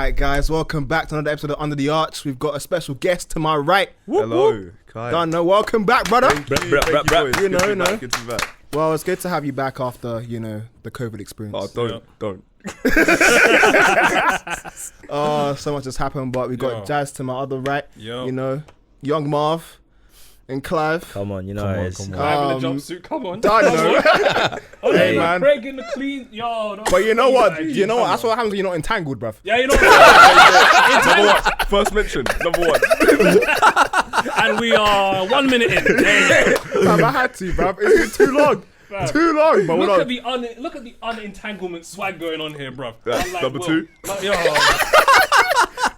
Alright guys, welcome back to another episode of Under the Arch. We've got a special guest to my right. Hello, Kai. Dano, welcome back, brother. Thank you, boys. You know. Good to be back. Well, it's good to have you back after, the COVID experience. Oh, don't. Oh, so much has happened, but we got Jas to my other right. Young Marv and Clive. Come on, it's... Clive in a jumpsuit, come on. Dano. Hey, man. Craig in the clean, But you know what? That's what happens when you're not entangled, bruv. Yeah, you know what? Number one. First mention, number one. And we are 1 minute in. Bruv, I had to, bruv. It's been too long. Too long, but look at the unentanglement swag going on here, bruv. Like, number two.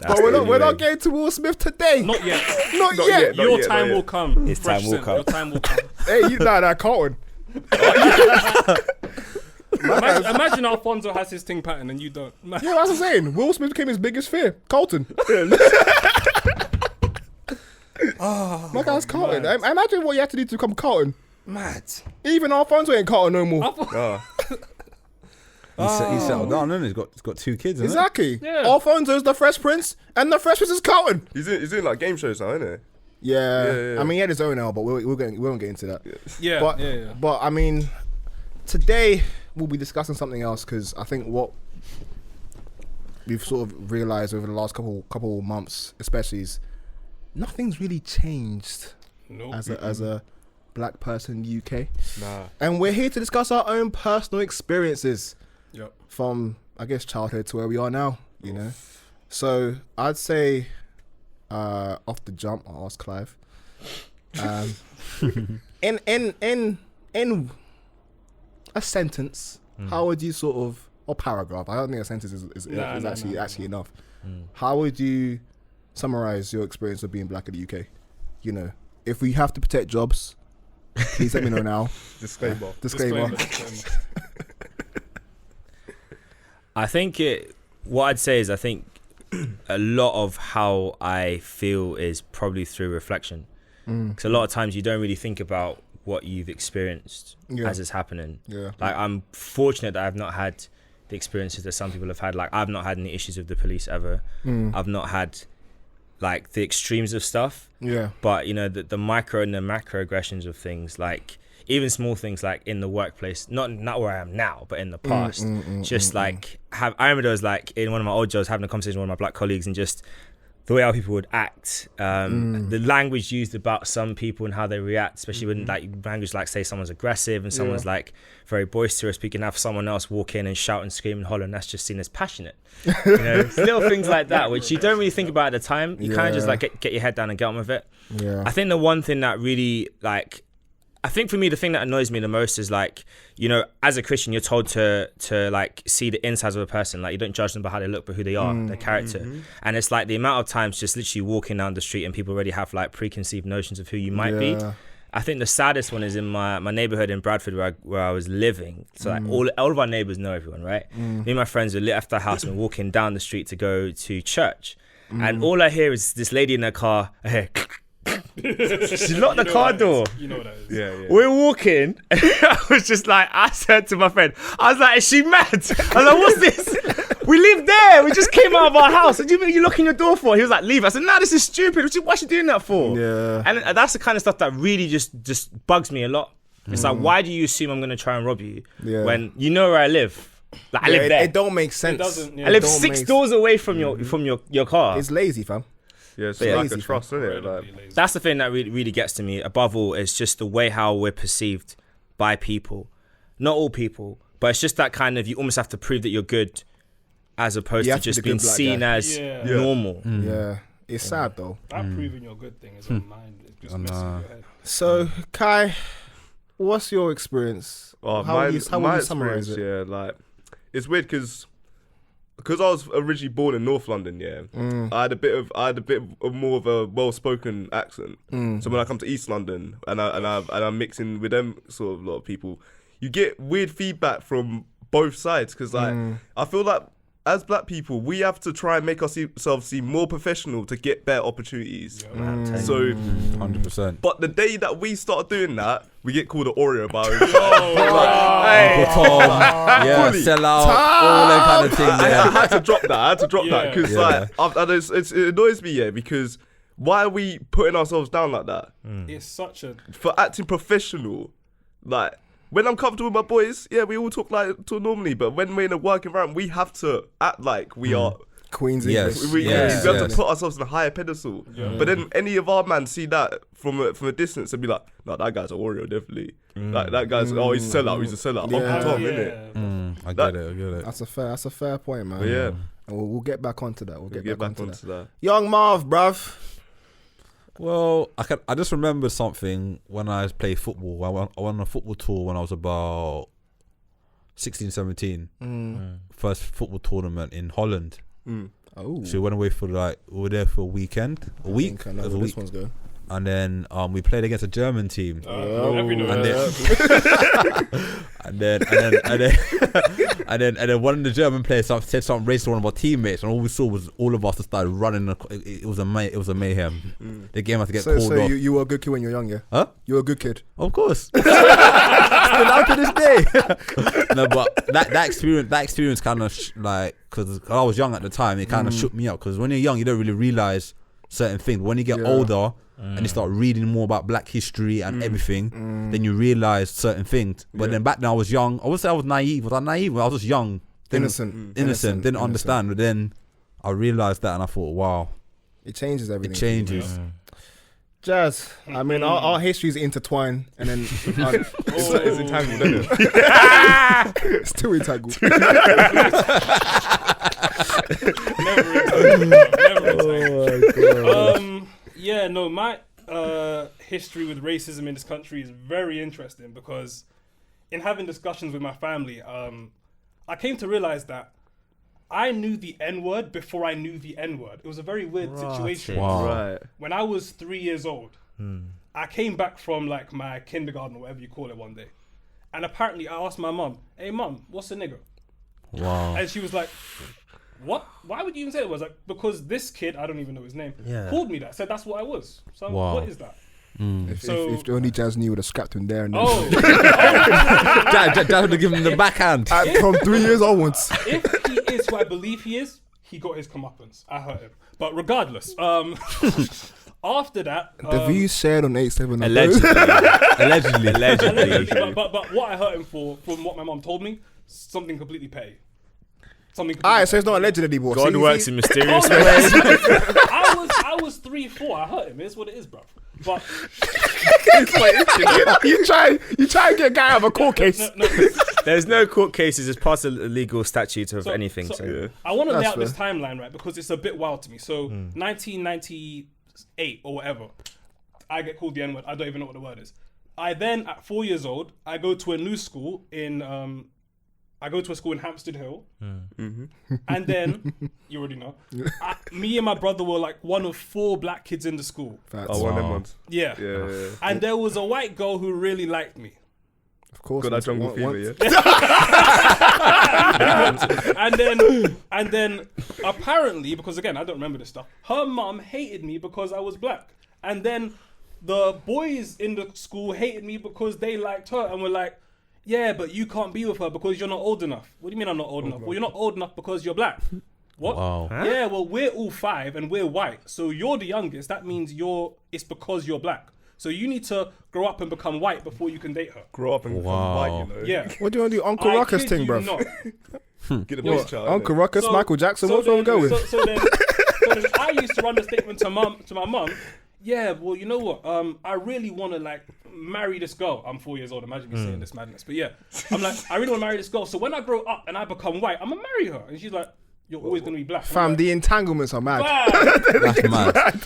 But we're not getting to Will Smith today. Not yet. Not yet. Your time will come. His time will come. Your time will come. Hey, Carlton. Imagine Alfonso has his thing pattern and you don't. Yeah, that's what I'm saying. Will Smith became his biggest fear. Carlton. My guy's Carlton. Imagine what you have to do to become Carlton. Mad. Even Alfonso ain't Carlton no more. He's settled down, and he's got two kids. Exactly. Yeah. Alfonso's the Fresh Prince, and the Fresh Prince is Carlton. He's doing like game shows now, isn't he? Yeah. I mean, he had his own now, but we won't get into that. Yeah. But I mean, today we'll be discussing something else because I think what we've sort of realised over the last couple months, especially, is nothing's really changed as a black person in the UK. Nah. And we're here to discuss our own personal experiences. Yep. From, I guess, childhood to where we are now, So I'd say, off the jump, I'll ask Clive. In a sentence, how would you sort of, or paragraph? I don't think a sentence is actually enough. How would you summarize your experience of being black in the UK? If we have to protect jobs, please let me know now. Disclaimer. I think what I'd say is I think a lot of how I feel is probably through reflection. Because a lot of times you don't really think about what you've experienced as it's happening. Yeah. Like, I'm fortunate that I've not had the experiences that some people have had. Like, I've not had any issues with the police ever. I've not had like the extremes of stuff. Yeah. But the micro and the macro aggressions of things, like even small things like in the workplace, not where I am now, but in the past, I remember there was like in one of my old jobs having a conversation with one of my black colleagues and just the way how people would act, the language used about some people and how they react, especially when like language like say someone's aggressive and someone's like very boisterous, but you can have someone else walk in and shout and scream and holler and that's just seen as passionate. Little things like that, which you don't really think about at the time. You kind of just like get your head down and get on with it. Yeah. I think the one thing that really I think for me, the thing that annoys me the most is like, as a Christian, you're told to like see the insides of a person. Like you don't judge them by how they look, but who they are, their character. And it's like the amount of times just literally walking down the street and people already have like preconceived notions of who you might be. I think the saddest one is in my neighborhood in Bradford where I was living. So like all of our neighbors know everyone, right? Me and my friends were left our house and we're walking down the street to go to church. And all I hear is this lady in her car, I hear she locked the car door. You know what that is. Yeah. We're walking. I said to my friend, I was like, is she mad? I was like, what's this? We live there. We just came out of our house. What are you locking your door for? He was like, leave. I said, no, this is stupid. What's she doing that for? Yeah. And that's the kind of stuff that really just bugs me a lot. It's like, why do you assume I'm going to try and rob you when you know where I live? Like, I live there. It don't make sense. It doesn't. I live 6 doors away from your car. It's lazy, fam. Yeah, it's like a trust, isn't it? Like, that's the thing that really gets to me. Above all, is just the way how we're perceived by people. Not all people, but it's just that kind of, you almost have to prove that you're good as opposed to just being seen as normal. Yeah. It's sad though. That proving your good thing is on mind. It just messes with your head. So, Kai, what's your experience? How would you summarize it? Yeah, like, it's weird because I was originally born in North London, I had a bit of more of a well-spoken accent. So when I come to East London and I'm mixing with them sort of lot of people, you get weird feedback from both sides because like I feel like as black people, we have to try and make ourselves seem more professional to get better opportunities. So, 100%. but the day that we start doing that, we get called an Oreo bar. Sell out, all that kind of thing. I had to drop that. Because it annoys me, because why are we putting ourselves down like that? It's such a for acting professional, like. When I'm comfortable with my boys, we all talk normally. But when we're in a work environment, we have to act like we are Queens. We have to put ourselves in a higher pedestal. But then any of our man see that from a distance and be like, no, that guy's an Oreo, definitely. Like that guy's he's a sellout. He's a sellout. Uncle Tom, innit? I get it. That's a fair point, man. Yeah. And we'll get back onto that. We'll get back onto that. that. Young Marv, bruv. Well, I just remember something when I played football. I went on a football tour when I was about 16, 17. First football tournament in Holland. Oh. So we went away we were there for a week. I know where this one's going. And then we played against a German team. And then one of the German players said something racist to one of our teammates, and all we saw was all of us that started running. It was a mayhem. The game had to get called off. So you were a good kid when you were young, yeah? Huh? You were a good kid. Of course. Still out to this day. No, but that experience kind of because I was young at the time, it kind of shook me up. Because when you're young, you don't really realize certain things. But when you get older and you start reading more about black history and everything, then you realize certain things. But then back then I was young. I would say I was naive. Was I naive? I was just young. Innocent. Didn't understand. But then I realized that and I thought, wow. It changes everything. It changes. Jazz, I mean, our histories intertwine, and then It's entangled, isn't it? it's too entangled. My history with racism in this country is very interesting because in having discussions with my family, I came to realize that I knew the N-word before I knew the N-word. It was a very weird situation. Wow. Right. When I was 3 years old, I came back from like my kindergarten or whatever you call it one day. And apparently I asked my mum, hey mum, what's a nigger? Wow. And she was like, what? Why would you even say that? I was like, because this kid, I don't even know his name, called me that, said that's what I was. So what is that? If only Jazz knew, would have scrapped him there and then. Dad would have given him the backhand. From 3 years onwards. If he is who I believe he is, he got his comeuppance. I hurt him. But regardless, after that... the views shared on 8-7 Allegedly. But what I hurt him for, from what my mom told me, something completely petty. Alright, so it's not alleged anymore. God works in mysterious ways. I was 3-4. I hurt him. It's what it is, bro. But you try and get a guy out of a court case. No. There's no court cases as part of the legal statute of anything. So I want to lay That's out this timeline, right? Because it's a bit wild to me. So 1998 or whatever, I get called the N-word. I don't even know what the word is. I then, at 4 years old, I go to a new school in... I go to a school in Hampstead Hill, and then you already know. Me and my brother were like one of 4 black kids in the school. Facts. One of them ones. Yeah. And there was a white girl who really liked me. Of course. Got that jungle fever, yeah. and then apparently, because again I don't remember this stuff, her mum hated me because I was black, and then the boys in the school hated me because they liked her and were like, yeah, but you can't be with her because you're not old enough. What do you mean I'm not old enough? Well, you're not old enough because you're black. What? Wow. Huh? Yeah, well, we're all 5 and we're white. So you're the youngest. That means it's because you're black. So you need to grow up and become white before you can date her. Grow up and become white, you know. Yeah. What do you want to do? Uncle Ruckus thing, bro. Get a big child. Uncle Ruckus, Michael Jackson, what's wrong going with? So then I used to run the statement to my mum. Yeah, well, you know what? I really want to like marry this girl. I'm 4 years old. Imagine me saying this madness. But yeah, I'm like, I really want to marry this girl. So when I grow up and I become white, I'm gonna marry her. And she's like, you're always gonna be black. Fam, the entanglements are mad. That's mad.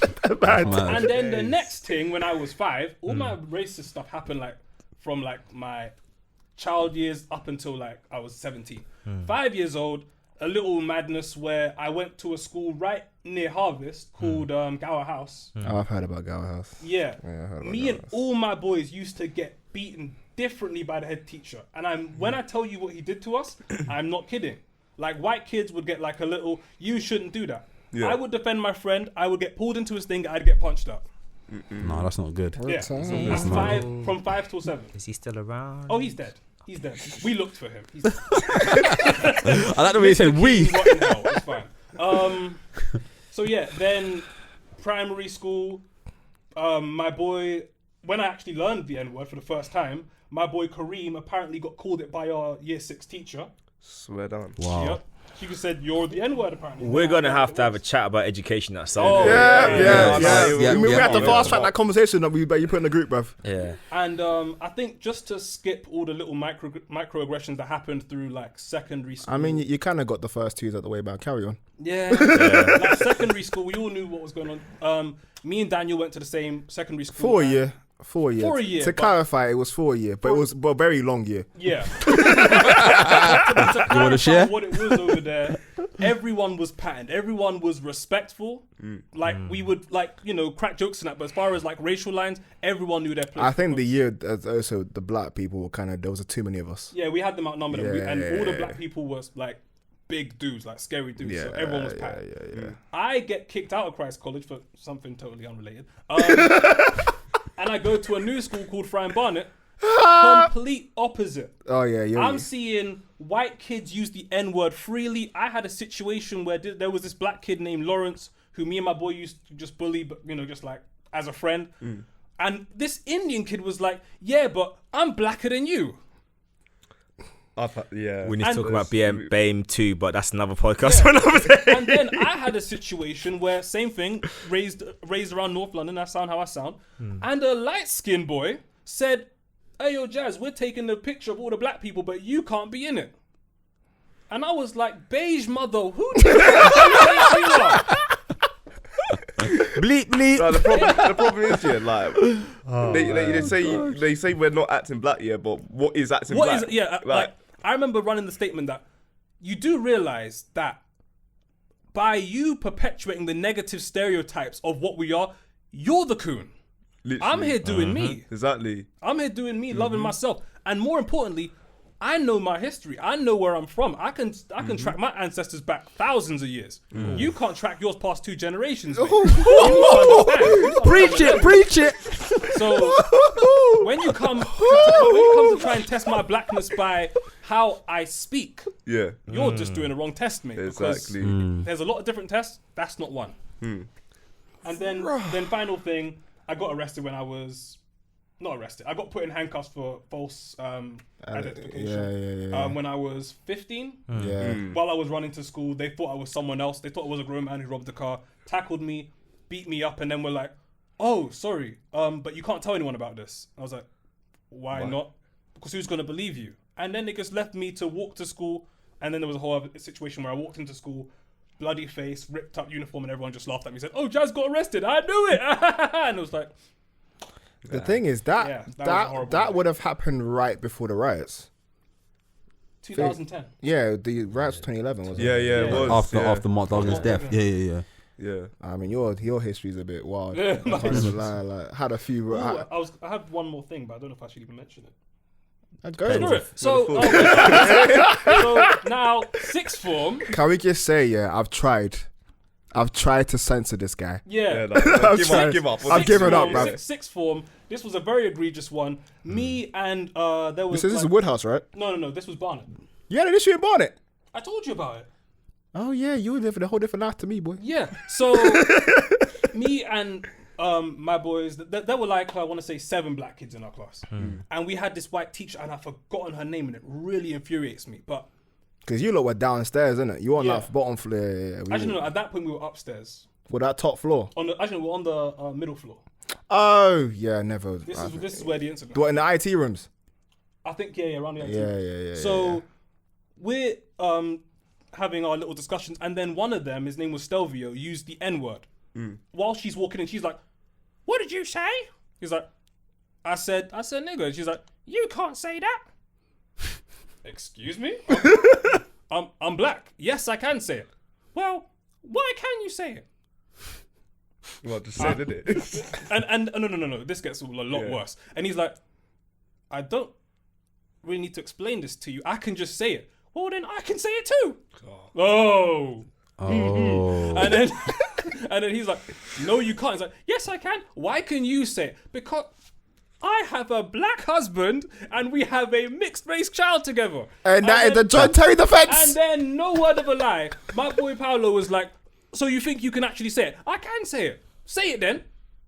And then the next thing, when I was 5, all my racist stuff happened like from like my child years up until like I was 17. 5 years old, a little madness where I went to a school right near Harvest called Gower House. Oh, I've heard about Gower House. Yeah. I heard about Me Gower and House. all my boys used to get beaten differently by the head teacher. And when I tell you what he did to us, I'm not kidding. Like white kids would get like a little, you shouldn't do that. Yeah. I would defend my friend. I would get pulled into his thing. I'd get punched out. No, that's not good. Yeah. From 5 till 7. Is he still around? Oh, he's dead. He's dead. We looked for him. He's dead. I like the way you said we. Rotten hell. It's fine. So yeah, then primary school. My boy, when I actually learned the N-word for the first time, my boy Kareem apparently got called it by our year 6 teacher. Swear down. Wow. Yep. She just said, "You're the N-word." Apparently, We're gonna have to have a chat about education at some Oh, point. Yeah. We have to yeah. fast track that conversation that you put in the group, bruv. Yeah. And I think just to skip all the little microaggressions that happened through like secondary school. I mean, you kind of got the first twos out the way, but carry on. Yeah. Like secondary school, we all knew what was going on. Me and Daniel went to the same secondary school. 4 year. 4 year. 4 year, To but- clarify, it was 4 year, but it was a very long year. Yeah. to You wanna share? what it was over there, everyone was patterned. Everyone was respectful. Like we would crack jokes and that, but as far as like racial lines, everyone knew their place. I think the year also the black people were kind of, there was too many of us. Yeah, we had them outnumbered, and Yeah, all the yeah, black yeah. people was like big dudes, like scary dudes. Yeah, So everyone was patterned. yeah. I get kicked out of Christ College for something totally unrelated. And I go to a new school called Fry and Barnet. Complete opposite. Oh yeah, I'm seeing white kids use the N-word freely. I had a situation where there was this black kid named Lawrence who me and my boy used to just bully, but just like as a friend. And this Indian kid was like, "Yeah, but I'm blacker than you." Yeah. We need to And- talk about BAME too, but that's another podcast for another day. And then I had a situation where same thing, raised around North London. I sound how I sound. And a light-skinned boy said, "Hey, yo, Jazz, we're taking a picture of all the black people, but you can't be in it." And I was like, "Beige mother, who do you think you are?" Bleep bleep. No, the problem is, yeah, like they say we're not acting black, yeah, but what is acting What black? is like I remember running the statement that you do realize that by you perpetuating the negative stereotypes of what we are, you're the coon. Literally. I'm here doing me. Exactly. I'm here doing me, loving myself, and more importantly, I know my history. I know where I'm from. I can track my ancestors back thousands of years. You can't track yours past 2 generations. Mate. You need to understand. Preach it. So when you come to try and test my blackness by how I speak, Yeah. you're just doing the wrong test, mate. Exactly. Because there's a lot of different tests. That's not one. And then final thing, I got arrested when I was not arrested. I got put in handcuffs for false identification. Yeah. When I was 15. Yeah. While I was running to school, they thought I was someone else. They thought I was a grown man who robbed the car, tackled me, beat me up, and then were like, "Oh, sorry, but you can't tell anyone about this." I was like, "Why not? Because who's gonna believe you?" And then they just left me to walk to school. And then there was a whole other situation where I walked into school, bloody face, ripped up uniform, and everyone just laughed at me. Said, "Oh, Jazz got arrested. I knew it." And it was like, The thing is Yeah, that was a horrible that day. would have happened right before the riots. 2010. Yeah, the riots 2011 wasn't Yeah, it? yeah, it was. After Mark Duggan's death. Yeah. Yeah. I mean, your history's a bit wild. Yeah, I'm not gonna lie, like, had a few. Ooh, I have one more thing, but I don't know if I should even mention it. Go Screw ahead. it. So, so now, sixth form. Can we just say, yeah, I've tried to censor this guy. Yeah. Give up. I've given up, bruv. Sixth form. This was a very egregious one. Me and there was. This is Woodhouse, right? No. This was Barnet. Yeah, this shit in Barnet. I told you about it. Oh yeah, you live in a whole different life to me, boy. Yeah. So me and my boys, there were like, I want to say 7 black kids in our class, and we had this white teacher, and I've forgotten her name, and it really infuriates me. But Because you lot were downstairs, innit? You on Yeah. that bottom floor. Yeah, actually, no. At that point, we were upstairs. With that top floor. Actually, we're on the middle floor. Oh yeah, never. This is where the incident. What, in the IT rooms? I think around the IT. Yeah. So we're having our little discussions, and then one of them, his name was Stelvio, used the N-word. While she's walking in, she's like, "What did you say?" He's like, I said nigga. And she's like, "You can't say that." Excuse me? I'm black. Yes, I can say it. Well, why can you say it? Well, just said it. And no. This gets a lot worse. And he's like, "I don't really need to explain this to you. I can just say it. well then I can say it too. Oh. And then and then he's like, no, you can't. He's like, yes, I can. Why can you say it? Because I have a black husband and we have a mixed race child together. And that is the John Terry defense. And then, no word of a lie, my boy Paolo was like, so you think you can actually say it? I can say it. Say it then.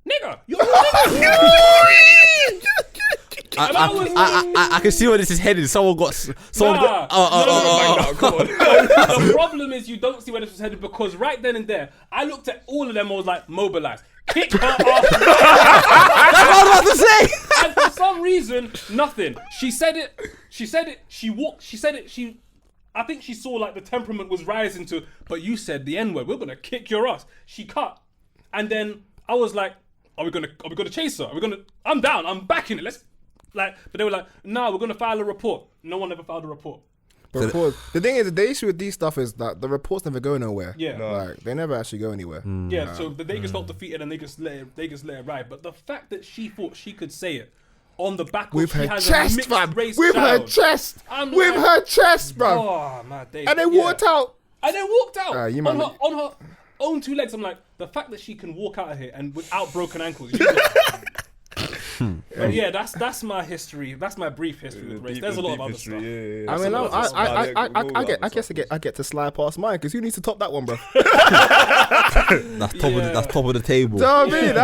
Nigga. You're a nigga. I can see where this is headed. Someone got. Come on. The problem is you don't see where this was headed because right then and there, I looked at all of them. I was like, mobilize, kick her off. That's what I was about to say. And for some reason, nothing. She said it. She walked. She said it. I think she saw like the temperament was rising to. But you said the N-word. We're gonna kick your ass. She cut, and then I was like, Are we gonna chase her? I'm down. I'm backing it. But they were like, no, we're gonna file a report. No one ever filed a report. The thing is, the issue with these stuff is that the reports never go nowhere. Yeah, like they never actually go anywhere. Yeah, so they just felt defeated and they just let it ride. But the fact that she thought she could say it on the back with she her has chest, a mixed fam. race With child. her chest. I'm With like, her chest, bro. Oh my days. And they walked out. And then walked out you on man- her own two legs. I'm like, the fact that she can walk out of here and without broken ankles. But yeah, that's my history. That's my brief history with race. There's a lot of other stuff. I mean, I get to slide past mine because who needs to top that one, bro? That's top of the table. Do you know what I mean?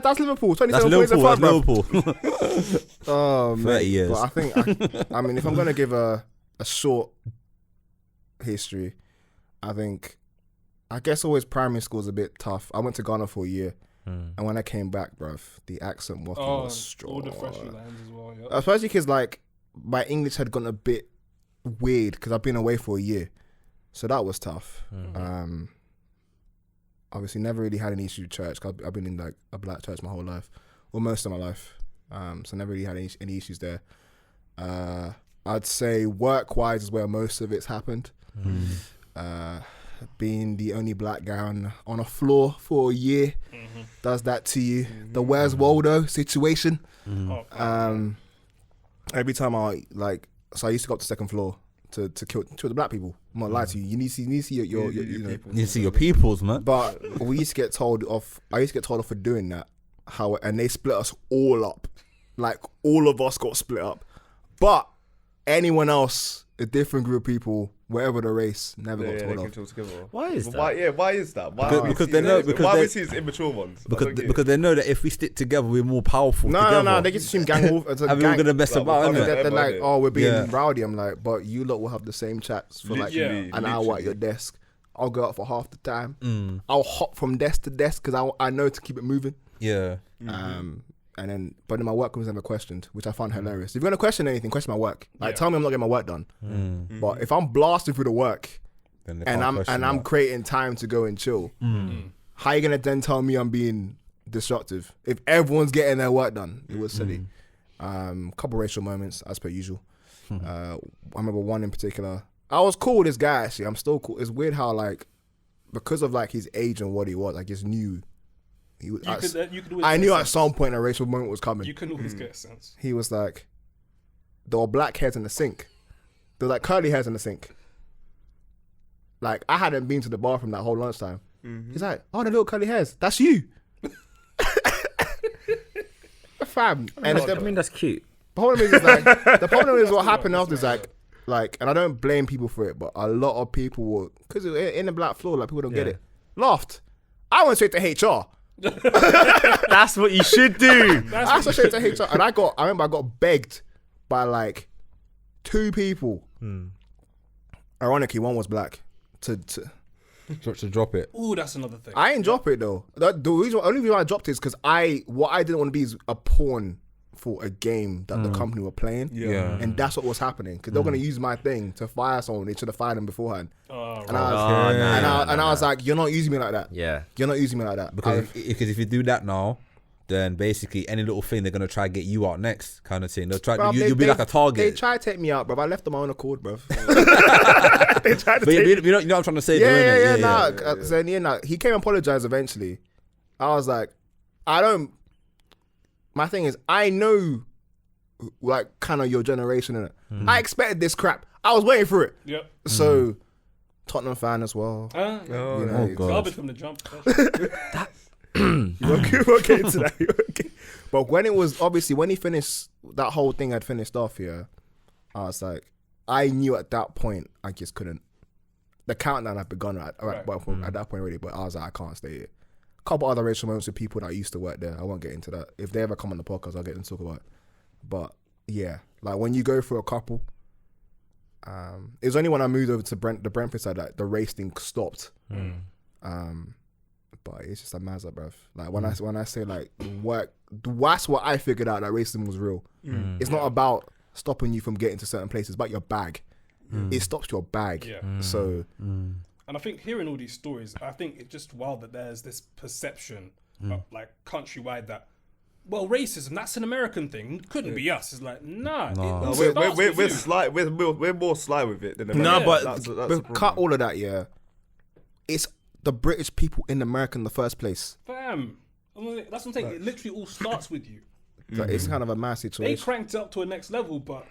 That's Liverpool. 27 points in front, bro. Liverpool. Oh, 30 years. But I think, I mean, if I'm gonna give a short history, I guess always primary school is a bit tough. I went to Ghana for a year. And when I came back, bruv, the accent was strong. All the fresher lines as well, yeah. Especially because, like, my English had gotten a bit weird because I've been away for a year. So that was tough. Obviously, never really had any issue with church because I've been in, like, a black church my whole life. Or most of my life. So never really had any issues there. I'd say work-wise is where most of it's happened. Being the only black guy on a floor for a year does that to you. The Where's Waldo situation. Every time I used to go up to the second floor to kill the black people. I'm not lying to you. You need to see your you know. You need to see your peoples, man. But we used to get told off. I used to get told off for doing that. And they split us all up. Like all of us got split up. But anyone else, a different group of people, whatever the race, never got told off. Why is that? Why is that? Because they know. Why we see it's immature ones? Because they know that if we stick together, we're more powerful. No. They just assume gang wolf. And we're gonna mess about, innit? They're like, oh, we're being rowdy. I'm like, but you lot will have the same chats for like an hour at your desk. I'll go out for half the time. I'll hop from desk to desk because I know to keep it moving. Yeah. But then my work was never questioned, which I found hilarious. If you're gonna question anything, question my work. Like, tell me I'm not getting my work done. But if I'm blasting through the work and I'm creating time to go and chill, how you gonna then tell me I'm being disruptive if everyone's getting their work done? It was silly. Couple racial moments as per usual. I remember one in particular. I was cool with this guy actually. I'm still cool. It's weird how like because of like his age and what he was, I just knew. I knew at some point a racial moment was coming. You can always get a sense. He was like, there were black hairs in the sink. There were like curly hairs in the sink. Like I hadn't been to the bathroom that whole lunchtime. He's like, oh, the little curly hairs, that's you. Fam. And I mean, that's cute. The problem is what happened after is like, and I don't blame people for it, but a lot of people were, because in the black floor, like people don't get it, laughed. I went straight to HR. That's what you should do. I went straight to HR, and I remember I got begged by like 2 people. Ironically, one was black to drop it. Ooh, that's another thing. I ain't drop it though. The only reason I dropped it is because what I didn't want to be is a pawn for a game that the company were playing. And that's what was happening because they were going to use my thing to fire someone. They should have fired them beforehand. I was like, you're not using me like that. Yeah, you're not using me like that because if you do that now, then basically any little thing they're gonna try to get you out next, kind of thing. They'll try. You'll be like a target. They try to take me out, bro. I left on my own accord, bro. They tried to you know what I'm trying to say. Nah. He came and apologized eventually. I was like, my thing is, I know, like, kind of your generation, innit? I expected this crap. I was waiting for it. Yep. So, Tottenham fan as well. Oh, You know, Oh, God. garbage from the jump. You won't get into that. You won't get- But when it was obviously when he finished that whole thing had finished off, yeah, I was like, I knew at that point I just couldn't. The countdown had begun at that point already, but I was like, I can't stay here. A couple other racial moments with people that used to work there. I won't get into that. If they ever come on the podcast, I'll get them to talk about it. But yeah, like when you go through a couple, it was only when I moved over to the Brentford side that the race thing stopped. But it's just a mazza, bruv. Like when I say like work, that's what I figured out that racism was real. It's not about stopping you from getting to certain places, it's about your bag. It stops your bag. Yeah. So And I think hearing all these stories, I think it's just wild that there's this perception, like countrywide, that racism, that's an American thing. Couldn't be us. It's like, nah. No, It starts we're with you. sly. We're more sly with it than no, America. but That's the but problem. cut all of that. Yeah, it's the British people in America in the first place. Fam. That's what I'm saying. It literally all starts with you. Like, it's kind of a mass They situation. cranked it up to a next level, but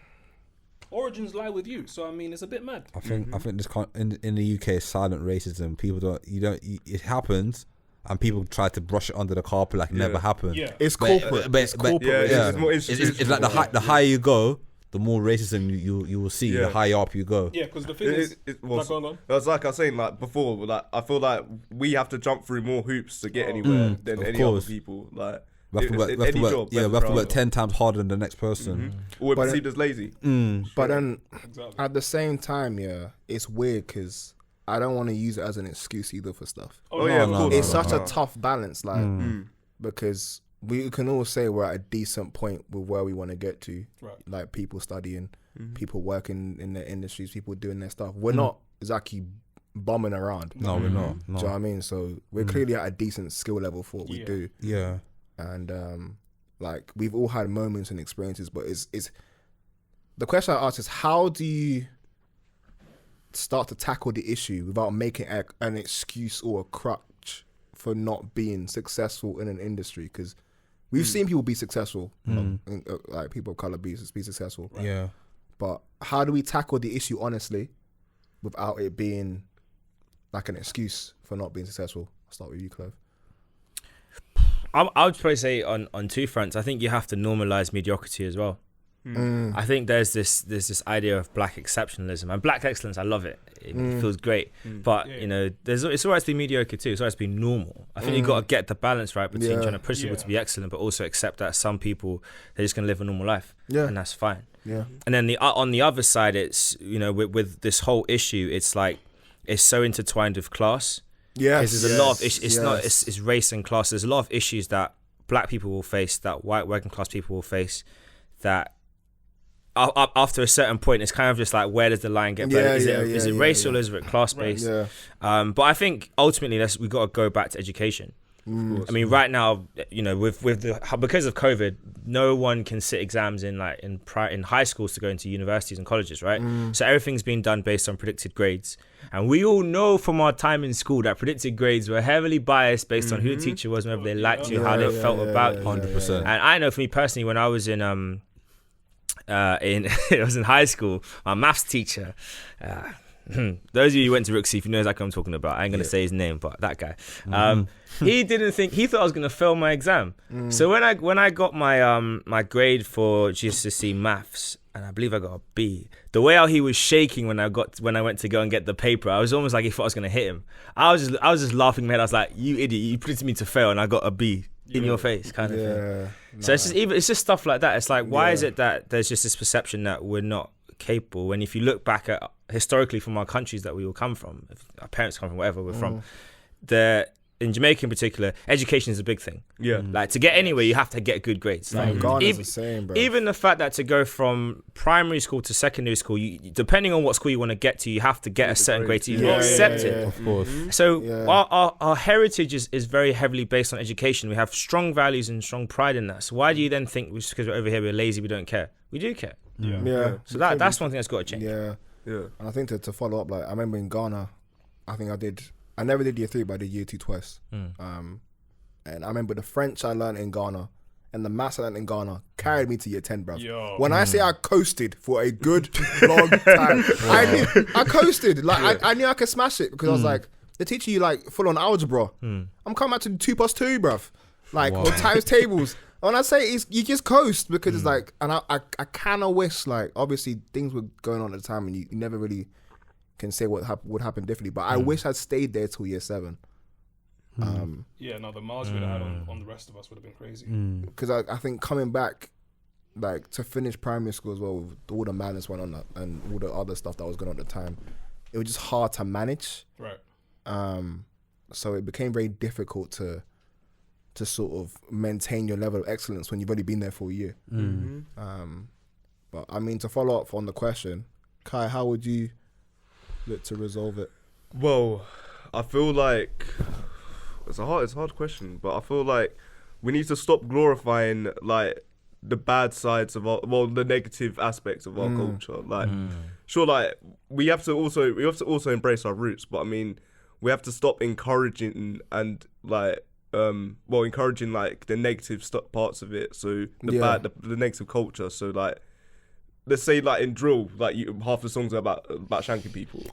origins lie with you. So I mean, it's a bit mad. I think this in the UK is silent racism. People it happens, and people try to brush it under the carpet like it never happened. Yeah. It's But- corporate. but- It's but- corporate. Yeah, racism. it's more It's like institutional. the higher you go, the more racism you will see. Yeah. The higher up you go. Yeah, because the thing is, Well, go on. That's like I was saying, like before. Like I feel like we have to jump through more hoops to get anywhere than of any course. other people. Like We have to work, any we have to work, job, yeah, we whether have to for work us 10 times harder than the next person. or we're But perceived as lazy. But then Exactly. at the same time, yeah, it's weird because I don't want to use it as an excuse either for stuff. Oh yeah, of no, course. It's such a tough balance, like Mm. because we can all say we're at a decent point with where we want to get to, Right. like people studying, people working in their industries, people doing their stuff. We're not exactly bombing around. No, we're not. Do you know what I mean? So we're clearly at a decent skill level for what we Yeah. do, Yeah. and like we've all had moments and experiences. But it's the question I ask is, how do you start to tackle the issue without making an excuse or a crutch for not being successful in an industry? Because we've seen people be successful, like people of color be successful. Yeah. But how do we tackle the issue honestly without it being like an excuse for not being successful? I'll start with you, Clive. I would probably say on two fronts. I think you have to normalize mediocrity as well. I think there's this idea of black exceptionalism and black excellence. I love it. It feels great. But you know, it's alright to be mediocre too. It's alright to be normal. I think you've got to get the balance right between Yeah. trying to push people to be excellent, but also accept that some people, they're just gonna live a normal life. Yeah. And that's fine. Yeah. And then on the other side, it's, you know, with this whole issue, it's like it's so intertwined with class. Yeah. There's a lot of issues. It's race and class. There's a lot of issues that black people will face, that white working class people will face, that after a certain point, it's kind of just like, where does the line get blurred? Is it racial or is it class based? Yeah. But I think ultimately we got to go back to education. I mean, right now, you know, because of COVID, no one can sit exams in high schools to go into universities and colleges, right? So everything's being done based on predicted grades, and we all know from our time in school that predicted grades were heavily biased based on who the teacher was, whether they liked you, how they felt about you. 100%. And I know for me personally, when I was in I was in high school, my maths teacher. Those of you who went to Rooksy, if you know exactly what I'm talking about, I ain't gonna say his name, but that guy. He thought I was gonna fail my exam. So when I got my grade for GCSE maths, and I believe I got a B, the way how he was shaking when I went to go and get the paper, I was almost like he thought I was gonna hit him. I was just laughing, man. I was like, "You idiot! You predicted me to fail, and I got a B in your face," kind of thing. So it's just stuff like that. It's like, why is it that there's just this perception that we're not capable? When if you look back at historically from our countries that we all come from, if our parents come from, wherever we're from, in Jamaica in particular, education is a big thing. Yeah. Like to get anywhere, you have to get good grades. Like, Ghana's the same, bro. even the fact that to go from primary school to secondary school, depending on what school you want to get to, you have to get a certain grade to even get accepted. Of course. So our heritage is very heavily based on education. We have strong values and strong pride in that. So why do you then think just because we're over here we're lazy, we don't care? We do care. Yeah. So that's one thing that's got to change. Yeah. Yeah. And I think to follow up, like I remember in Ghana, I never did year 3, but I did year 2 twice. And I remember the French I learned in Ghana and the mass talent in Ghana carried me to year 10, bruv. Yo. When I say I coasted for a good long time, I coasted. Like I knew I could smash it because I was like, they're teaching you like full on algebra. I'm coming back to 2+2, bruv. Like or times tables. When I say you just coast because it's like, and I kind of wish, like, obviously things were going on at the time and you never really can say what would happen differently. But I wish I'd stayed there till year 7. Yeah, no, the miles we'd have had on the rest of us would have been crazy. Because I think coming back, like, to finish primary school as well, with all the madness went on and all the other stuff that was going on at the time, it was just hard to manage. Right. So it became very difficult to sort of maintain your level of excellence when you've already been there for a year. But I mean, to follow up on the question, Kai, how would you look to resolve it? Well, I feel like it's a hard question, but I feel like we need to stop glorifying like the bad sides of the negative aspects of our culture. Like, sure, like we have to also embrace our roots, but I mean, we have to stop encouraging and like encouraging like the negative parts of it. So the negative culture. So like, let's say like in drill, like half the songs are about shanking people.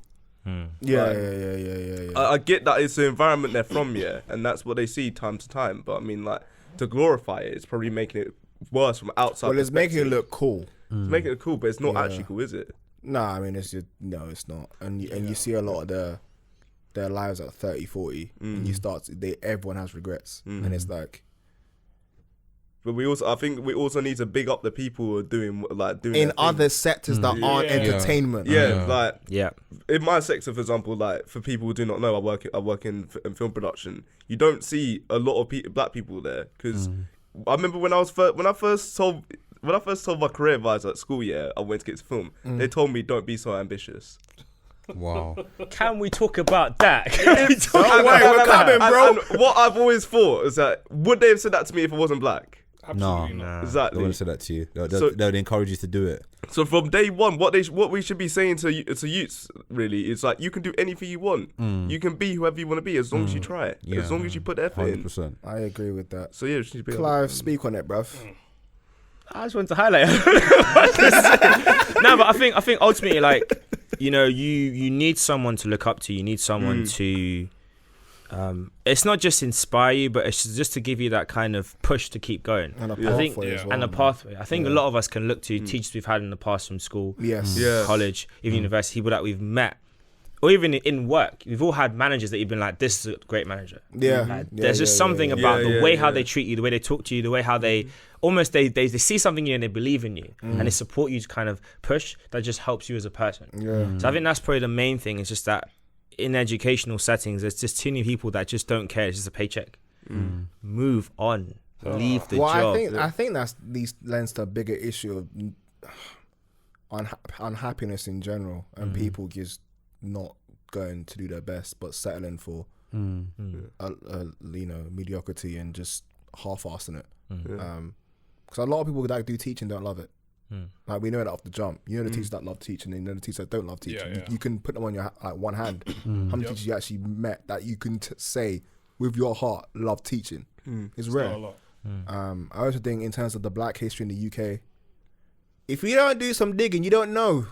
Yeah. I get that it's the environment they're from, and that's what they see time to time. But I mean, like, to glorify it, it's probably making it worse from outside. Well, it's making it look cool. It's making it cool, but it's not actually cool, is it? Nah, I mean, it's not. And you see a lot of their lives at 30, 40, and everyone has regrets, and it's like. But I think we also need to big up the people who are doing in other sectors that aren't entertainment. In my sector, for example, like for people who do not know, I work in film production. You don't see a lot of black people there because I remember when I first told my career advisor at school, I went to get to film. They told me, don't be so ambitious. Wow. Can we talk about that? We're coming, bro. And what I've always thought is that would they have said that to me if I wasn't black? Absolutely not. Exactly. They would have said that to you. They would encourage you to do it. So from day one, what we should be saying to youths really is like, you can do anything you want. You can be whoever you want to be as long as you try it. As long as you put the effort 100%. in. I agree with that. So just need to be Clive, speak on it, bruv. I just wanted to highlight. No, but I think ultimately, like, you know, you need someone to look up to. You need someone to. It's not just inspire you, but it's just to give you that kind of push to keep going. And a pathway as well. And a pathway. I think a lot of us can look to teachers we've had in the past from school, college, even university, people that we've met, or even in work. We've all had managers that you've been like, this is a great manager. There's just something about the way how they treat you, the way they talk to you, the way how they almost they see something in you and they believe in you and they support you to kind of push. That just helps you as a person. So I think that's probably the main thing. It's just that in educational settings, there's just too many people that just don't care. It's just a paycheck. Move on. Leave the job. I think that's lends to a bigger issue of unhappiness in general, and people just not going to do their best, but settling for mediocrity and just half-assing it. Because a lot of people that do teaching don't love it. Like, we know that off the jump. You know the teachers that love teaching, and you know the teachers that don't love teaching. You can put them on your one hand. How many teachers you actually met that you can say with your heart love teaching? It's rare. Not a lot. I also think in terms of the black history in the UK, if you don't do some digging, you don't know.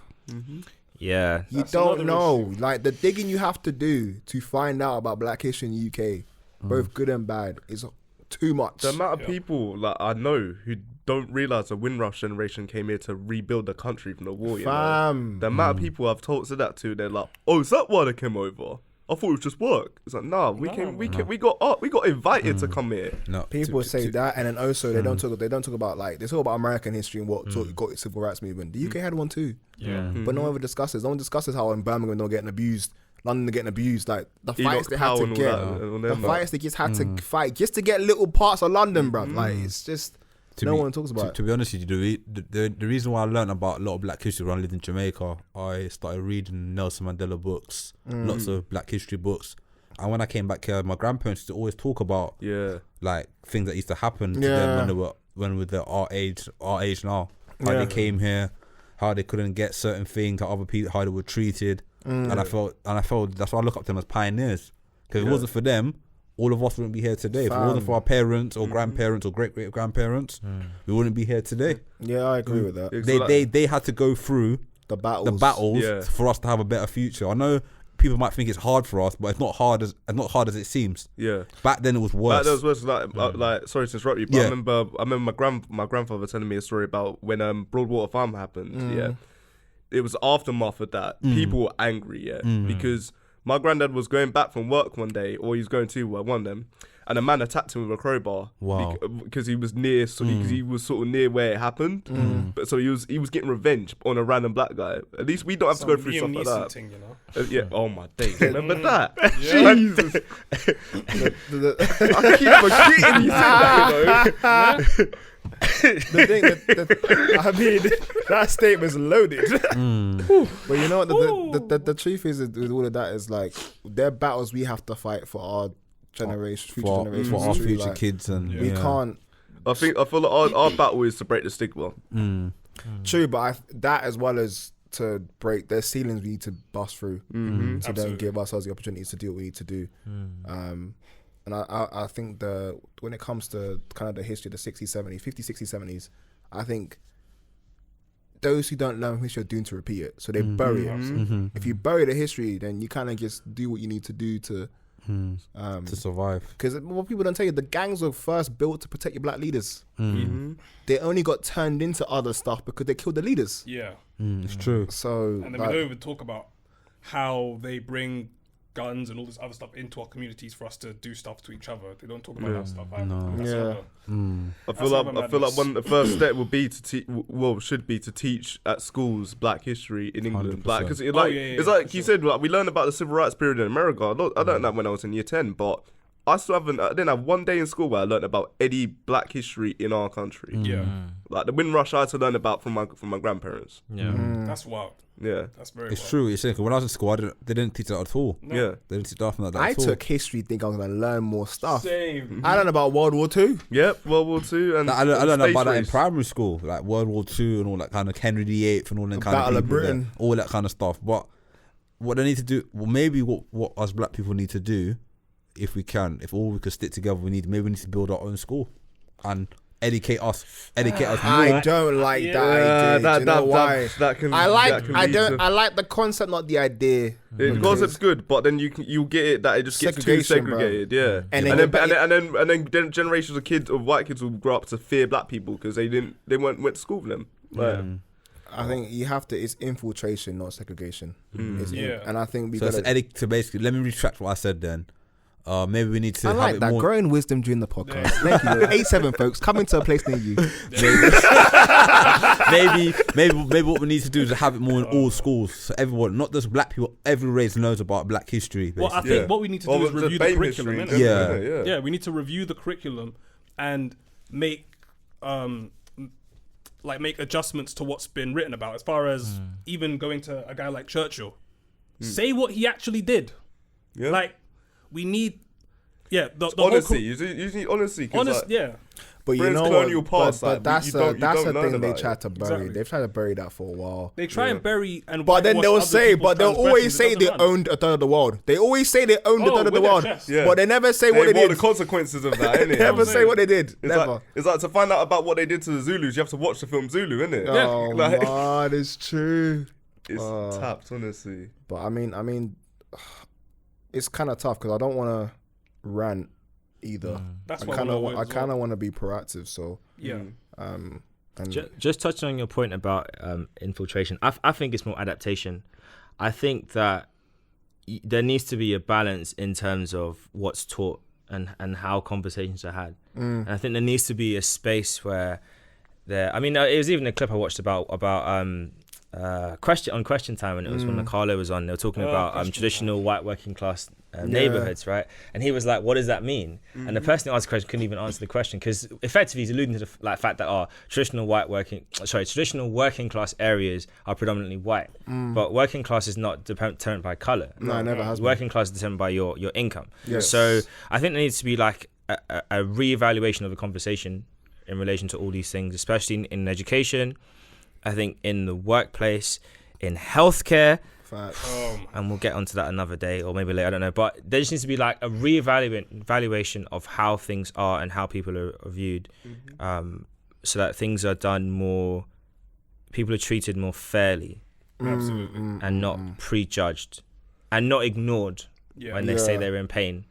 Yeah, you don't know. Like, the digging you have to do to find out about black history in the UK, both good and bad, is too much. The amount of people like I know who don't realise the Windrush generation came here to rebuild the country from the war. You know? The amount of people I've said that to, they're like, "Oh, is that why they came over? I thought it was just work." It's like, nah, we got invited to come here. No, people say that, and then also they don't talk about, like, they talk about American history and what got the civil rights movement. The UK had one too, but no one ever discusses. No one discusses how in Birmingham they're getting abused, London they're getting abused. Like, the fights they had to get, the fights they just had to fight just to get little parts of London, bruv. Like, it's just. No one talks about it. To be honest with you, the reason why I learned about a lot of black history when I lived in Jamaica, I started reading Nelson Mandela books, lots of black history books. And when I came back here, my grandparents used to always talk about like things that used to happen to them when they were our age now. How they came here, how they couldn't get certain things, how other people, how they were treated. And I felt that's why I look up to them as pioneers. Because if it wasn't for them, all of us wouldn't be here today. If it wasn't for our parents or grandparents or great grandparents, we wouldn't be here today. Yeah, I agree with that. They had to go through the battles for us to have a better future. I know people might think it's hard for us, but it's not hard as it seems. Yeah. Back then it was worse. Back then it was worse. Like sorry to interrupt you, but I remember my grandfather telling me a story about when Broadwater Farm happened. Yeah. It was aftermath of that. People were angry, because my granddad was going back from work one day, or he was going to work, one of them, and a man attacked him with a crowbar. Wow. Because he was near, because he was sort of near where it happened. But so he was getting revenge on a random black guy. At least we don't have to go through stuff like that. Thing, you know? Yeah. Oh my days. Remember that? Yeah. Jesus. I keep forgetting you said that. You know. The thing, I mean, that statement's loaded. But you know what? The truth is, with all of that, is like they're battles we have to fight for our generation, future generations, for our too, future like, kids, and we can't. I feel like our battle is to break the stigma. True, but that as well as to break, there's ceilings we need to bust through to then give ourselves the opportunities to do what we need to do. And I think when it comes to kind of the history of the 60s, 70s, 50s, 60s, 70s, I think those who don't learn history are doomed to repeat it. So they bury it. If you bury the history, then you kind of just do what you need to do to survive. Because what people don't tell you, the gangs were first built to protect your black leaders. They only got turned into other stuff because they killed the leaders. Yeah. It's true. So, and then we don't even talk about how they bring guns and all this other stuff into our communities for us to do stuff to each other. They don't talk about that stuff. I feel like one the first step would be to should be to teach at schools Black history in England. 100%. Like, because it's like you said, like we learned about the civil rights period in America. I learned that when I was in year 10, but I didn't have one day in school where I learned about any Black history in our country. Yeah. Like the Windrush, I had to learn about from my grandparents. Yeah. That's wild. Yeah, that's very. It's true. It's when I was in school, they didn't teach that at all. No. Yeah, they didn't teach nothing like that. I took history thinking I was gonna learn more stuff. Same. I learned about World War II. Yep, World War II, and I learned about that in race. primary school, like World War II and all that kind of Henry VIII and all that kind Battle of of Britain, all that kind of stuff. But what they need to do, well, maybe what us black people need to do, if we all we could stick together, we need to build our own school and educate us more. I don't like that idea. Do you know why? I like the concept, not the idea. The concept's good, but then you get it that it just gets too segregated, bro. Yeah. And then generations of kids or white kids will grow up to fear black people because they went to school with them. Like, I think you have to. It's infiltration, not segregation. And I think so basically, let me retract what I said then. Maybe we need to. I like have it that more. growing wisdom during the podcast. Thank you. 8-7 folks coming to a place near you. maybe what we need to do is to have it more in all schools, so everyone, not just black people, every race knows about Black history. Basically. Well, I think what we need to do is review the curriculum. Yeah, we need to review the curriculum and make adjustments to what's been written about. As far as even going to a guy like Churchill, say what he actually did. Yeah. Like. We need, the honesty. You need honesty. But you know what? But that's the thing they tried to bury. Exactly. They've tried to bury that for a while. They try and bury and. But then they'll always say they owned a third of the world. They always say they owned a third of the world. Yeah. But they never say what they did. The consequences of that, innit? They never say what they did. Never. It's like to find out about what they did to the Zulus, you have to watch the film Zulu, innit? Oh man, it's true. It's tapped, honestly. But I mean. It's kind of tough because I don't want to rant either. That's I kind of want to be proactive. So and just touching on your point about infiltration, I think it's more adaptation. I think that there needs to be a balance in terms of what's taught and how conversations are had. And I think there needs to be a space where it was even a clip I watched about question time, and it was when Carlo was on. They were talking about traditional white working class neighborhoods, right? And he was like, "What does that mean?" And the person who asked the question couldn't even answer the question because effectively he's alluding to the fact that traditional working class areas are predominantly white, but working class is not determined by color. No, it never has been. Working class is determined by your income. Yes. So I think there needs to be like a reevaluation of the conversation in relation to all these things, especially in education. I think in the workplace, in healthcare, And we'll get onto that another day or maybe later, I don't know. But there just needs to be like a reevaluation of how things are and how people are viewed, so that things are done more, people are treated more fairly and not prejudged and not ignored when they say they're in pain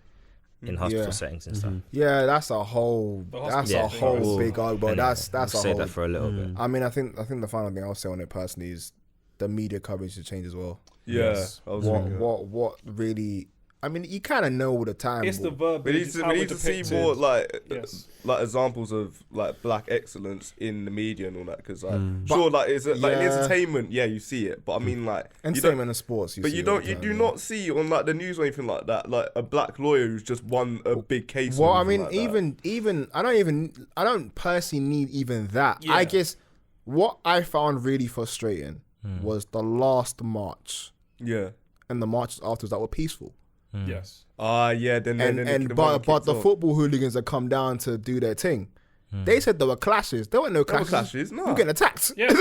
in hospital settings and stuff. Yeah, that's a whole big argument. That's we'll a say whole. that for a little bit. I mean, I think the final thing I'll say on it personally is the media coverage should change as well. Yeah. What really? I mean, you kind of know all the time. It's the verb. We need to see more like examples of like black excellence in the media and all that. Because sure, like it's like in entertainment, you see it, but I mean like entertainment and sports. You do not see on like the news or anything like that, like a black lawyer who's just won a big case. Well, I mean, even I don't personally need even that. Yeah. I guess what I found really frustrating was the last march. Yeah. And the marches afterwards that were peaceful. Yes. But the football hooligans that come down to do their thing, they said there were clashes. There were no clashes. No. You're getting attacked. Yeah.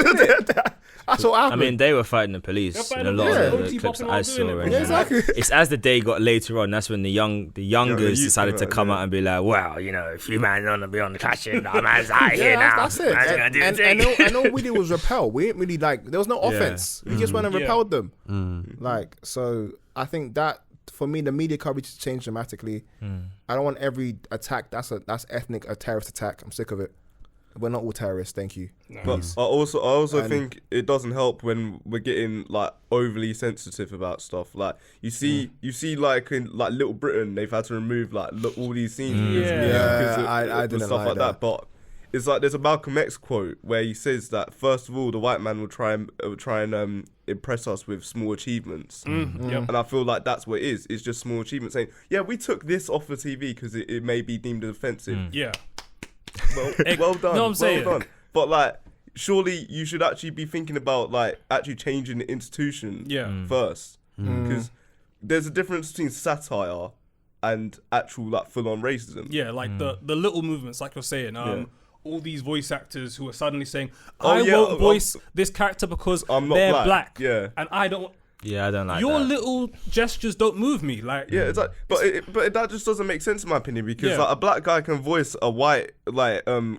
That's what happened. I mean, they were fighting the police in a lot of the clips that I saw. Exactly. It's as the day got later on, that's when the youngers decided to come out and be like, well, you know, if you man want to be on the clashing, that man's out here now. That's it. And all we did was repel. We didn't really there was no offense. We just went and repelled them. So I think that, for me, the media coverage has changed dramatically. I don't want every attack that's ethnic, a terrorist attack. I'm sick of it. We're not all terrorists, thank you. No. But I also think it doesn't help when we're getting like overly sensitive about stuff. Like you see like in like Little Britain, they've had to remove like all these scenes. I didn't stuff like that. But it's like there's a Malcolm X quote where he says that first of all, the white man will try and impress us with small achievements, and I feel like that's what it is. It's just small achievements saying, yeah, we took this off the TV because it may be deemed offensive. Yeah. Well done. No, I'm saying. Well done. But like, surely you should actually be thinking about like actually changing the institution first, because there's a difference between satire and actual like full-on racism. Yeah, like the little movements, like you're saying. All these voice actors who are suddenly saying, I won't voice this character because they're black. Yeah. And I don't. Yeah, I don't like your that. little gestures don't move me. Like, yeah, it's like, but that just doesn't make sense in my opinion, because like a black guy can voice a white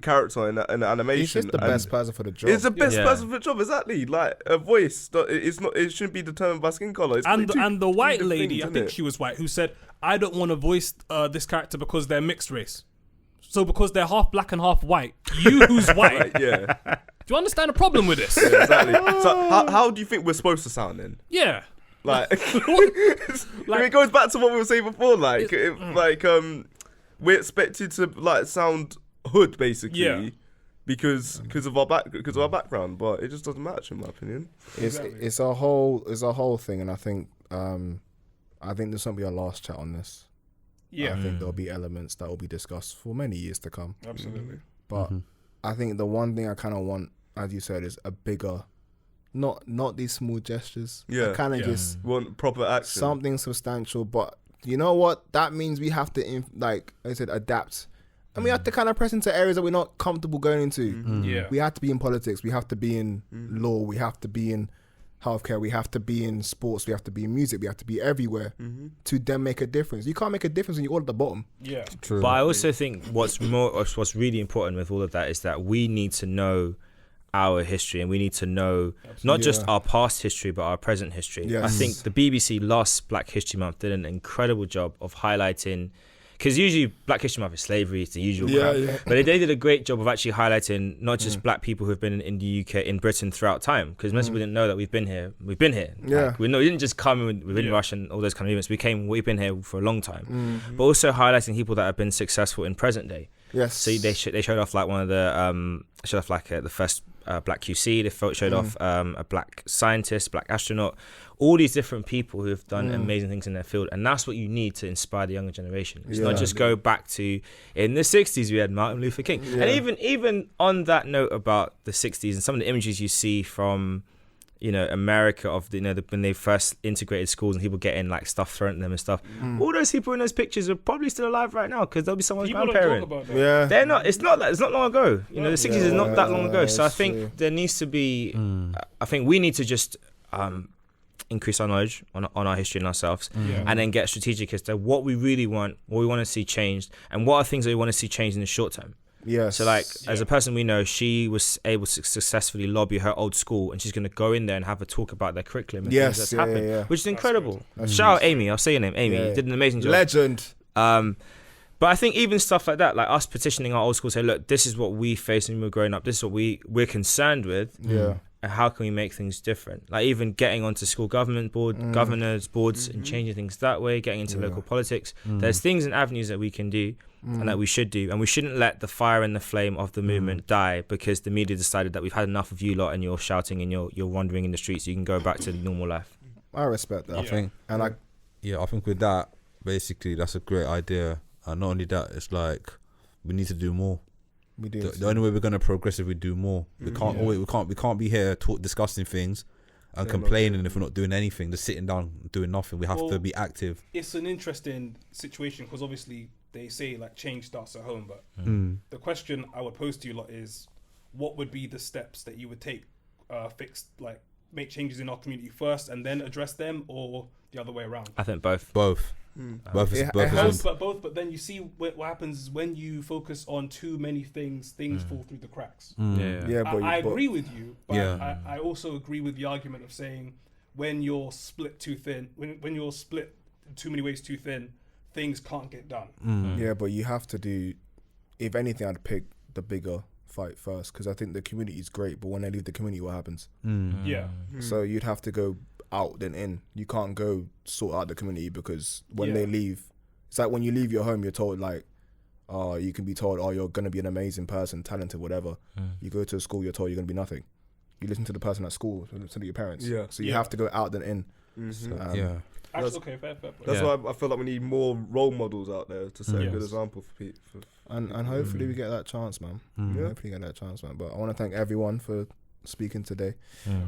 character in an animation. He's just the best person for the job. It's the best person for the job, exactly. Like a voice, it shouldn't be determined by skin color. And the white lady, I think she was white, who said, I don't want to voice this character because they're mixed race. So because they're half black and half white, you who's white, yeah. Do you understand the problem with this? Yeah, exactly. So how do you think we're supposed to sound then? Yeah. Like, it goes back to what we were saying before. Like, we're expected to like sound hood basically, because of our background, but it just doesn't match in my opinion. It's a whole thing, and I think this won't be our last chat on this. Yeah, I think there'll be elements that will be discussed for many years to come. Absolutely. But I think the one thing I kind of want, as you said, is a bigger, not these small gestures. Yeah, I kind of just want proper action, something substantial. But you know what? That means we have to, like I said, adapt. And we have to kind of press into areas that we're not comfortable going into. Yeah, we have to be in politics. We have to be in law. We have to be in healthcare. We have to be in sports. We have to be in music. We have to be everywhere to then make a difference. You can't make a difference when you're all at the bottom. Yeah, true. But I also think what's really important with all of that is that we need to know our history, and we need to know not just our past history but our present history. Yes. I think the BBC last Black History Month did an incredible job of highlighting, because usually Black History Month is slavery, it's the usual crap. But they did a great job of actually highlighting not just black people who've been in the UK, in Britain throughout time, because most people didn't know that we've been here. Yeah. Like, we didn't just come within Russia and all those kind of events. We've been here for a long time. But also highlighting people that have been successful in present day. Yes. So they showed off like one of the the first black QC. They showed off a black scientist, black astronaut, all these different people who have done amazing things in their field, and that's what you need to inspire the younger generation. It's not just go back to, in the 60s we had Martin Luther King, and even on that note about the 60s and some of the images you see from America of when they first integrated schools and people getting like stuff thrown at them and stuff. All those people in those pictures are probably still alive right now, because they'll be someone's grandparent. They're not. It's not long ago. The 60s is not that long ago. So I think there needs to be. I think we need to just increase our knowledge on our history and ourselves, and then get strategic as to what we really want, what we want to see changed, and what are things that we want to see changed in the short term. Yes. So like, as a person we know, she was able to successfully lobby her old school, and she's going to go in there and have a talk about their curriculum and things that's happened, which is incredible. Shout out Amy. I'll say your name, Amy. You did an amazing job. Legend. But I think even stuff like that, like us petitioning our old school, say, look, this is what we faced when we were growing up. This is what we're concerned with. Yeah. And how can we make things different? Like even getting onto school government governors boards and changing things that way, getting into local politics. There's things and avenues that we can do and that we should do. And we shouldn't let the fire and the flame of the movement die because the media decided that we've had enough of you lot and you're shouting and you're wandering in the streets. You can go back to normal life. I respect that. I think, and I think with that, basically, that's a great idea. And not only that, it's like we need to do more. We do. The only way we're gonna progress is we do more. We can't always, we can't be here discussing things and complaining if we're not doing anything. Just sitting down doing nothing. We have to be active. It's an interesting situation because obviously they say like change starts at home, but the question I would pose to you lot is, what would be the steps that you would take, make changes in our community first and then address them, or the other way around? I think both. Both. But then you see what happens is when you focus on too many things fall through the cracks. I agree with you, but I also agree with the argument of saying when you're split too thin, when you're split too many ways too thin, things can't get done. Yeah, but you have to do, if anything, I'd pick the bigger fight first, because I think the community is great, but when they leave the community, what happens? So you'd have to go out then in. You can't go sort out the community, because when they leave, it's like when you leave your home, you're told like, you can be told, you're going to be an amazing person, talented, whatever. You go to a school, you're told you're going to be nothing. You listen to the person at school, listen to your parents. So you have to go out then in. Actually, fair. That's why I feel like we need more role models out there to set a good example for people. And hopefully we get that chance, man. Hopefully get that chance, man. But I want to thank everyone for speaking today.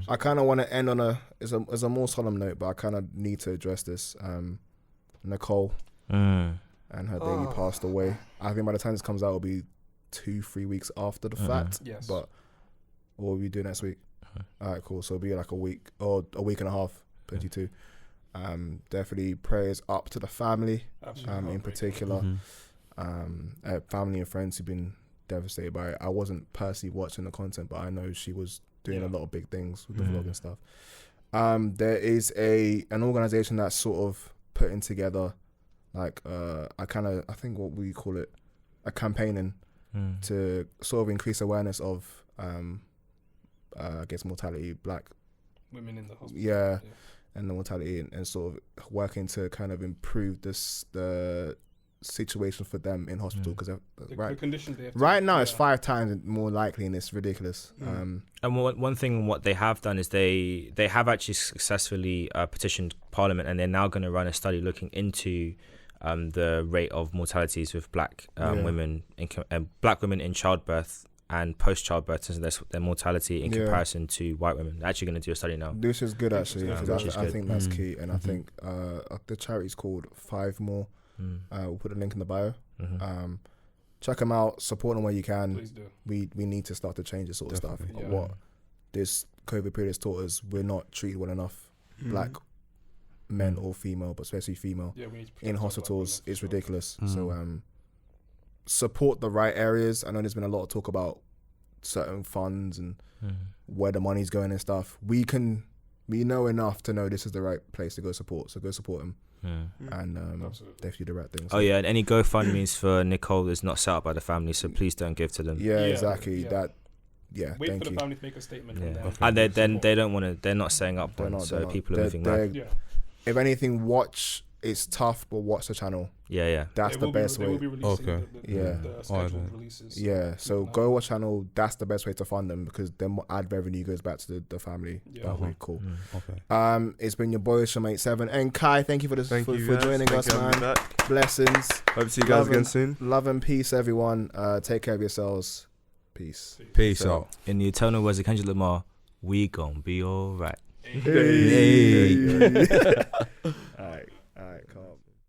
I kind of want to end on it's a more solemn note, but I kind of need to address this. Nicole and her baby passed away. I think by the time this comes out, it'll be 2-3 weeks after the fact. Yes. But what will we do next week? All right, cool. So it'll be like a week or a week and a half, 22. Definitely prayers up to the family, in particular. Family and friends who've been devastated by it. I wasn't personally watching the content, but I know she was doing a lot of big things with the vlog and stuff. There is an organization that's sort of putting together like I think what we call it, a campaigning to sort of increase awareness of I guess mortality, black women in the hospital. And the mortality, and sort of working to kind of improve the situation for them in hospital, because the condition they have right now it's 5 times more likely, and it's ridiculous. And one thing what they have done is they have actually successfully petitioned Parliament, and they're now going to run a study looking into the rate of mortalities with black women in childbirth and post-childbirth, and their mortality in comparison to white women. They're actually going to do a study now. This is good, actually, because I think that's key. And I think the charity's called 5 More. We'll put a link in the bio. Check them out, support them where you can. Please do. We need to start to change this sort of stuff. Yeah. What this COVID period has taught us, we're not treated well enough, black men or female, but especially female, in hospitals. It's ridiculous. So support the right areas. I know there's been a lot of talk about certain funds and where the money's going and stuff. We know enough to know this is the right place to go support. So go support them. And definitely the right things. Oh yeah, and any GoFundMe's for Nicole is not set up by the family, so please don't give to them. Exactly. Wait thank for you. the family to make a statement. And they don't want to. They're not setting up one, so people are living life. If anything, watch. It's tough, but watch the channel. That's the best way. The scheduled releases. So go watch channel. That's the best way to fund them, because then ad revenue goes back to the family. That way, cool. It's been your boy Eightseven and Kai. Thank you for joining us, man. Blessings. Hope to see you guys again soon. Love and peace, everyone. Take care of yourselves. Peace out. In the eternal words of Kendrick Lamar, we gon' be alright. Hey.